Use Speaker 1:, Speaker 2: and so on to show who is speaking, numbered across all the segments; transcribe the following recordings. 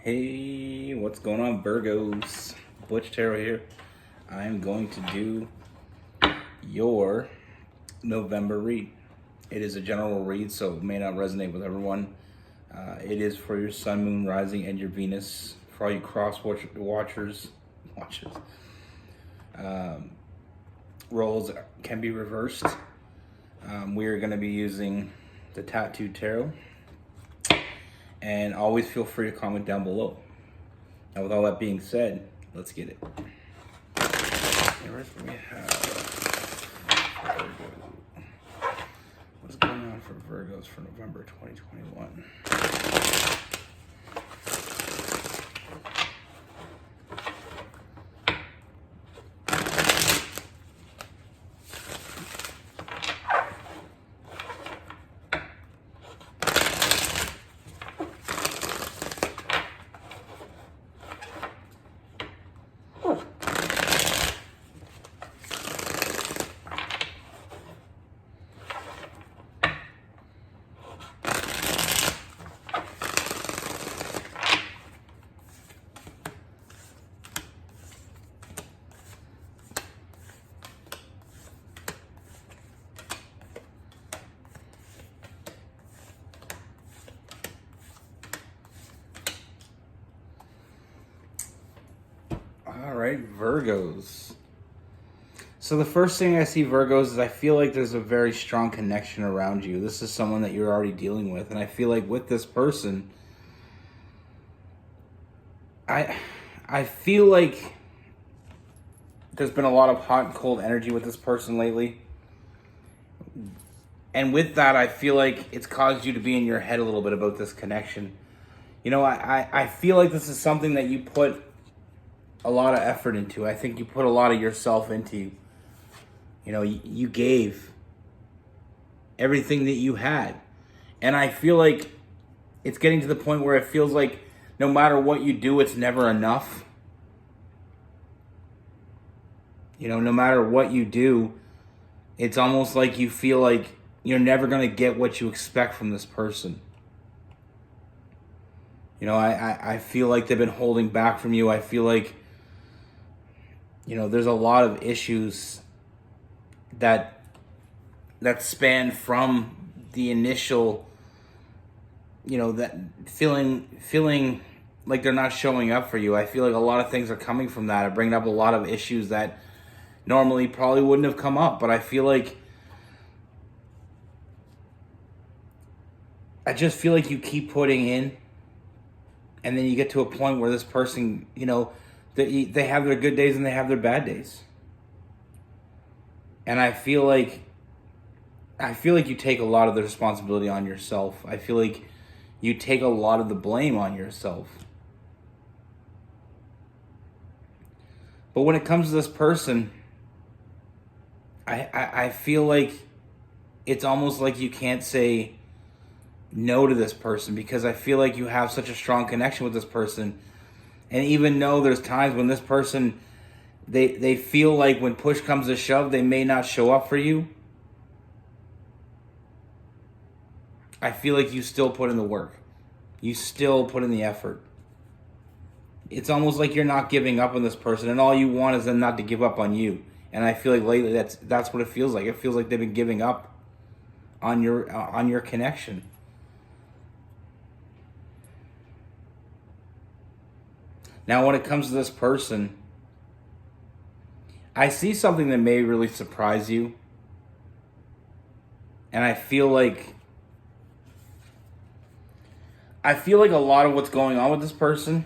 Speaker 1: Hey, what's going on, Virgos? Butch Tarot here. I'm going to do your November read. It is a general read, so it may not resonate with everyone. It is for your Sun, Moon, Rising, and your Venus. For all you watchers. Roles can be reversed. We are going to be using the Tattooed Tarot. And always feel free to comment down below. Now, with all that being said, let's get it. Here we have Virgo. What's going on for Virgos for November 2021? All right, Virgos. So the first thing I see, Virgos, is I feel like there's a very strong connection around you. This is someone that you're already dealing with. And I feel like with this person, I feel like there's been a lot of hot and cold energy with this person lately. And with that, I feel like it's caused you to be in your head a little bit about this connection. You know, I feel like this is something that you put a lot of effort into. I think you put a lot of yourself into. You know, you gave everything that you had. And I feel like it's getting to the point where it feels like no matter what you do, it's never enough. You know, no matter what you do, it's almost like you feel like you're never going to get what you expect from this person. You know, I feel like they've been holding back from you. I feel like, you know, there's a lot of issues that span from the initial, you know, that feeling like they're not showing up for you. I feel like a lot of things are coming from that. I bring up a lot of issues that normally probably wouldn't have come up, but I just feel like you keep putting in, and then you get to a point where this person, you know, they have their good days and they have their bad days. And I feel like you take a lot of the responsibility on yourself. I feel like you take a lot of the blame on yourself. But when it comes to this person, I feel like it's almost like you can't say no to this person, because I feel like you have such a strong connection with this person. And even though there's times when this person, they feel like when push comes to shove, they may not show up for you, I feel like you still put in the work. You still put in the effort. It's almost like you're not giving up on this person, and all you want is them not to give up on you. And I feel like lately that's what it feels like. It feels like they've been giving up on your connection. Now, when it comes to this person, I see something that may really surprise you. And I feel like a lot of what's going on with this person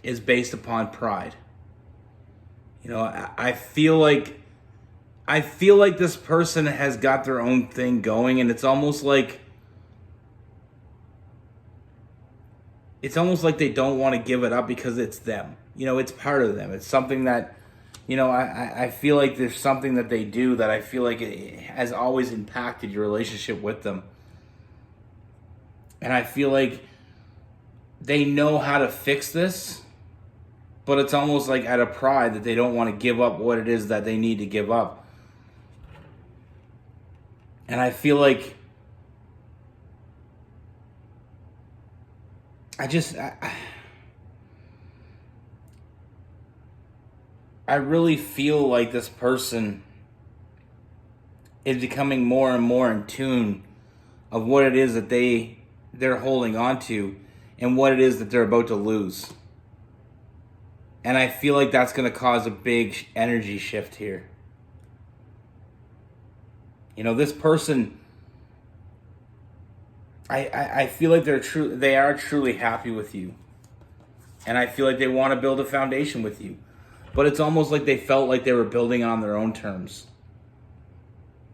Speaker 1: is based upon pride. You know, I feel like this person has got their own thing going, and it's almost like they don't want to give it up because it's them. You know, it's part of them. It's something that, you know, I feel like there's something that they do that I feel like it has always impacted your relationship with them. And I feel like they know how to fix this, but it's almost like out of pride that they don't want to give up what it is that they need to give up. And I feel like I really feel like this person is becoming more and more in tune of what it is that they're holding on to and what it is that they're about to lose. And I feel like that's going to cause a big energy shift here. You know, this person, I feel like they are truly happy with you. And I feel like they want to build a foundation with you. But it's almost like they felt like they were building on their own terms.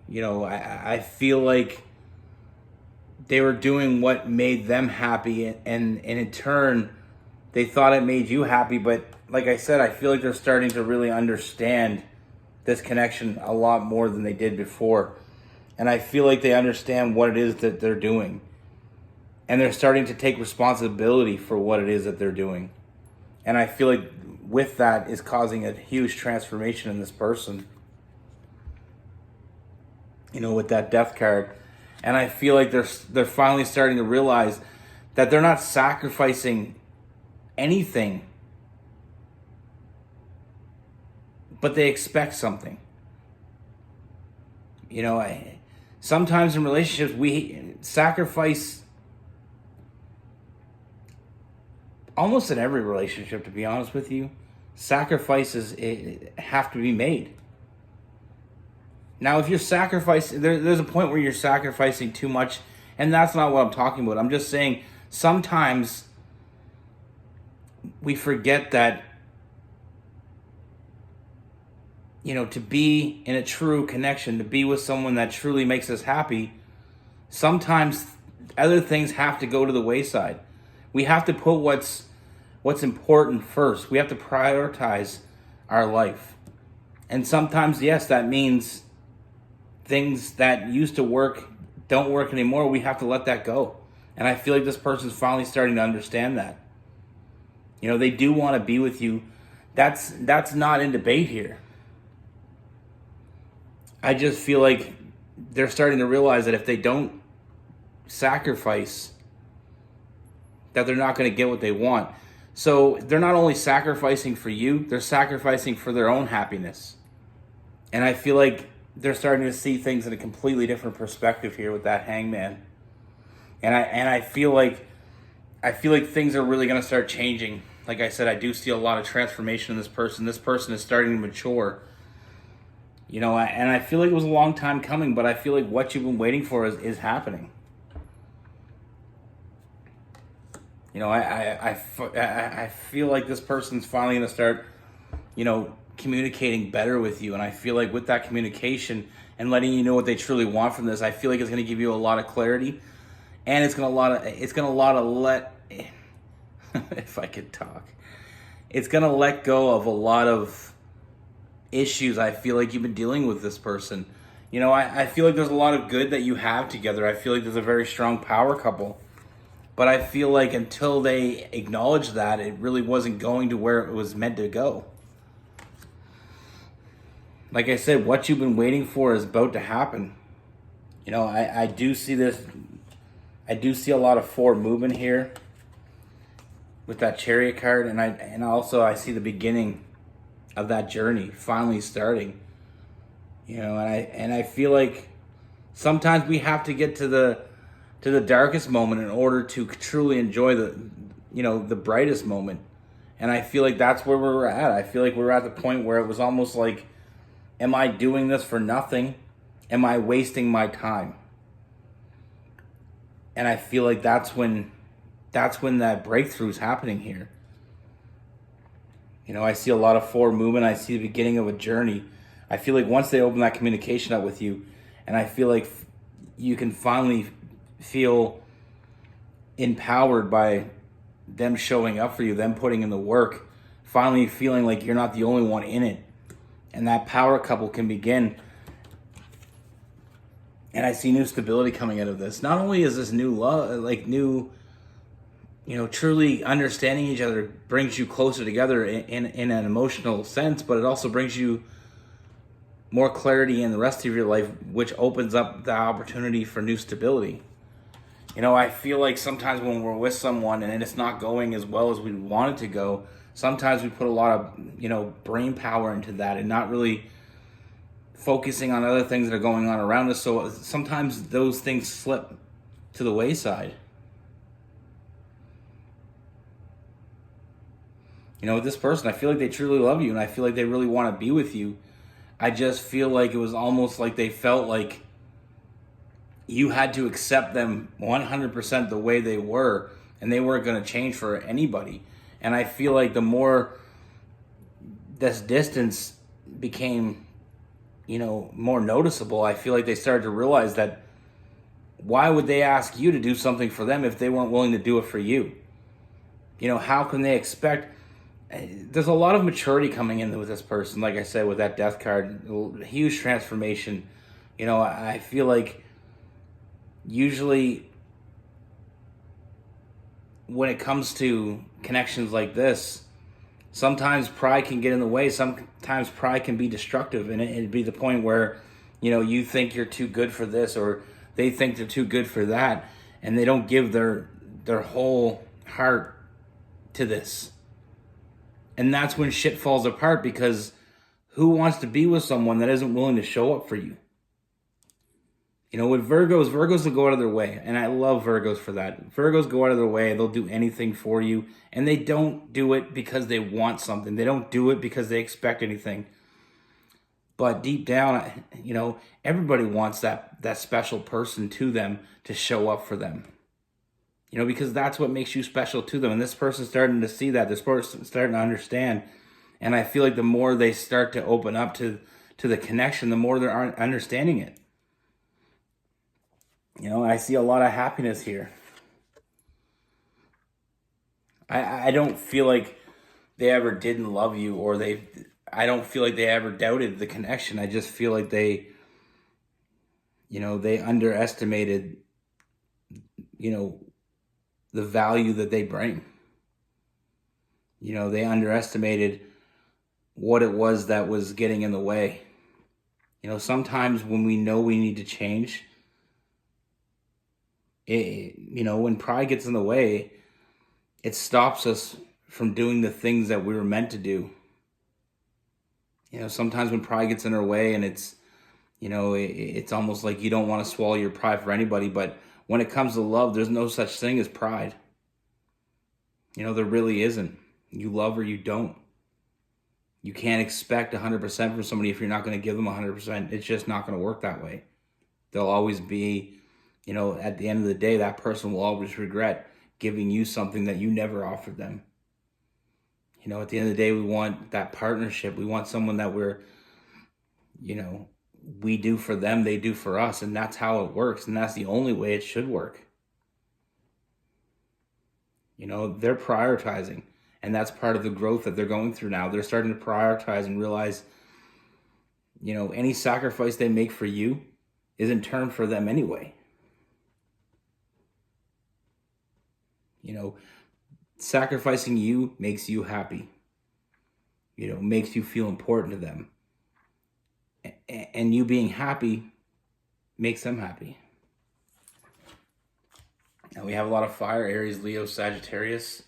Speaker 1: You know, I feel like they were doing what made them happy, and in turn, they thought it made you happy. But like I said, I feel like they're starting to really understand this connection a lot more than they did before. And I feel like they understand what it is that they're doing. And they're starting to take responsibility for what it is that they're doing. And I feel like with that is causing a huge transformation in this person. You know, with that death card. And I feel like they're finally starting to realize that they're not sacrificing anything, but they expect something. You know, sometimes in relationships we sacrifice, almost in every relationship, to be honest with you, sacrifices have to be made. Now, if you're sacrificing, there's a point where you're sacrificing too much, and that's not what I'm talking about. I'm just saying sometimes we forget that, you know, to be in a true connection, to be with someone that truly makes us happy, sometimes other things have to go to the wayside. We have to put what's important first. We have to prioritize our life. And sometimes, yes, that means things that used to work don't work anymore. We have to let that go. And I feel like this person's finally starting to understand that. You know, they do want to be with you. That's not in debate here. I just feel like they're starting to realize that if they don't sacrifice, that they're not going to get what they want. So they're not only sacrificing for you, they're sacrificing for their own happiness. And I feel like they're starting to see things in a completely different perspective here with that hangman. And I feel like things are really going to start changing. Like I said, I do see a lot of transformation in this person. This person is starting to mature. You know, and I feel like it was a long time coming, but I feel like what you've been waiting for is happening. You know, I feel like this person's finally going to start, you know, communicating better with you. And I feel like with that communication and letting you know what they truly want from this, I feel like it's going to give you a lot of clarity. And it's going to let, if I could talk, it's going to let go of a lot of issues I feel like you've been dealing with this person. You know, I feel like there's a lot of good that you have together. I feel like there's a very strong power couple. But I feel like until they acknowledge that, it really wasn't going to where it was meant to go. Like I said, what you've been waiting for is about to happen. You know, I do see this. I do see a lot of forward movement here with that Chariot card, and also I see the beginning of that journey finally starting. You know, and I feel like sometimes we have to get to the darkest moment in order to truly enjoy the brightest moment. And I feel like that's where we're at. I feel like we're at the point where it was almost like, am I doing this for nothing? Am I wasting my time? And I feel like that's when that breakthrough is happening here. You know, I see a lot of forward movement. I see the beginning of a journey. I feel like once they open that communication up with you, and I feel like you can finally feel empowered by them showing up for you, them putting in the work, finally feeling like you're not the only one in it. And that power couple can begin. And I see new stability coming out of this. Not only is this new love, like new, you know, truly understanding each other brings you closer together in an emotional sense, but it also brings you more clarity in the rest of your life, which opens up the opportunity for new stability. I feel like sometimes when we're with someone and it's not going as well as we want it to go, sometimes we put a lot of, brain power into that and not really focusing on other things that are going on around us. So sometimes those things slip to the wayside. With this person, I feel like they truly love you and I feel like they really want to be with you. I just feel like it was almost like they felt like you had to accept them 100% the way they were, and they weren't going to change for anybody. And I feel like the more this distance became, more noticeable, I feel like they started to realize that why would they ask you to do something for them if they weren't willing to do it for you? How can they expect? There's a lot of maturity coming in with this person. Like I said, with that death card, huge transformation. I feel like usually when it comes to connections like this, sometimes pride can get in the way. Sometimes pride can be destructive, and it'd be the point where, you think you're too good for this, or they think they're too good for that, and they don't give their whole heart to this. And that's when shit falls apart, because who wants to be with someone that isn't willing to show up for you? With Virgos will go out of their way. And I love Virgos for that. Virgos go out of their way. They'll do anything for you. And they don't do it because they want something. They don't do it because they expect anything. But deep down, everybody wants that special person to them to show up for them. Because that's what makes you special to them. And this person's starting to see that. This person's starting to understand. And I feel like the more they start to open up to the connection, the more they're understanding it. I see a lot of happiness here. I don't feel like they ever didn't love you, or I don't feel like they ever doubted the connection. I just feel like they underestimated, the value that they bring. They underestimated what it was that was getting in the way. Sometimes when we know we need to change, when pride gets in the way, it stops us from doing the things that we were meant to do. Sometimes when pride gets in our way, and it's almost like you don't want to swallow your pride for anybody. But when it comes to love, there's no such thing as pride. There really isn't. You love or you don't. You can't expect 100% from somebody if you're not going to give them 100%. It's just not going to work that way. They'll always be, at the end of the day, that person will always regret giving you something that you never offered them. At the end of the day, we want that partnership. We want someone that we do for them, they do for us. And that's how it works. And that's the only way it should work. They're prioritizing. And that's part of the growth that they're going through now. They're starting to prioritize and realize, any sacrifice they make for you is in turn for them anyway. Sacrificing you makes you happy. Makes you feel important to them. And you being happy makes them happy. Now we have a lot of fire: Aries, Leo, Sagittarius.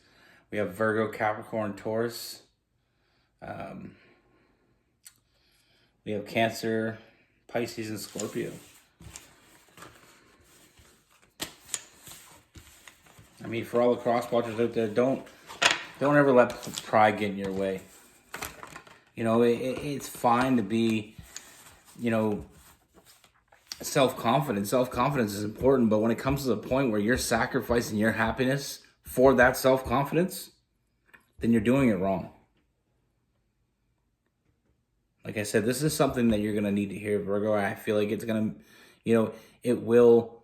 Speaker 1: We have Virgo, Capricorn, Taurus. We have Cancer, Pisces, and Scorpio. For all the cross watchers out there, don't ever let pride get in your way. It's fine to be, self-confident. Self-confidence is important, but when it comes to the point where you're sacrificing your happiness for that self-confidence, then you're doing it wrong. Like I said, this is something that you're going to need to hear, Virgo. I feel like it's going to, it will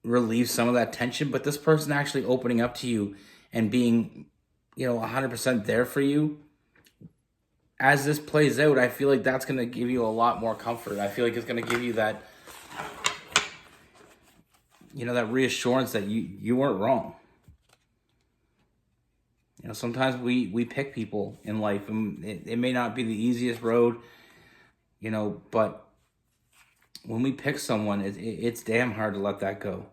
Speaker 1: relieve some of that tension, but this person actually opening up to you and being, 100% there for you, as this plays out, I feel like that's going to give you a lot more comfort. I feel like it's going to give you that, that reassurance that you weren't wrong. Sometimes we pick people in life, and it may not be the easiest road, but when we pick someone, it's damn hard to let that go.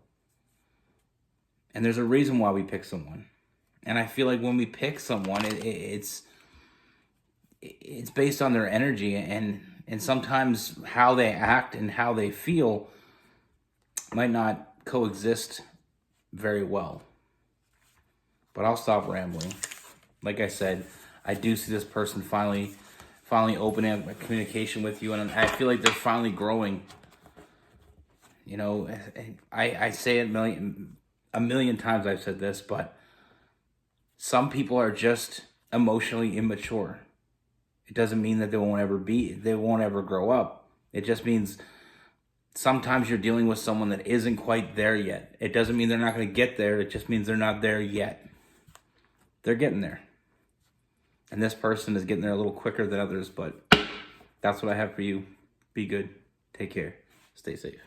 Speaker 1: And there's a reason why we pick someone. And I feel like when we pick someone, it's based on their energy, and sometimes how they act and how they feel might not coexist very well. But I'll stop rambling. Like I said, I do see this person finally opening up communication with you, and I feel like they're finally growing. You know, I say it a million times I've said this, but some people are just emotionally immature. It doesn't mean that they won't ever grow up. It just means sometimes you're dealing with someone that isn't quite there yet. It doesn't mean they're not going to get there. It just means they're not there yet. They're getting there. And this person is getting there a little quicker than others, but that's what I have for you. Be good. Take care. Stay safe.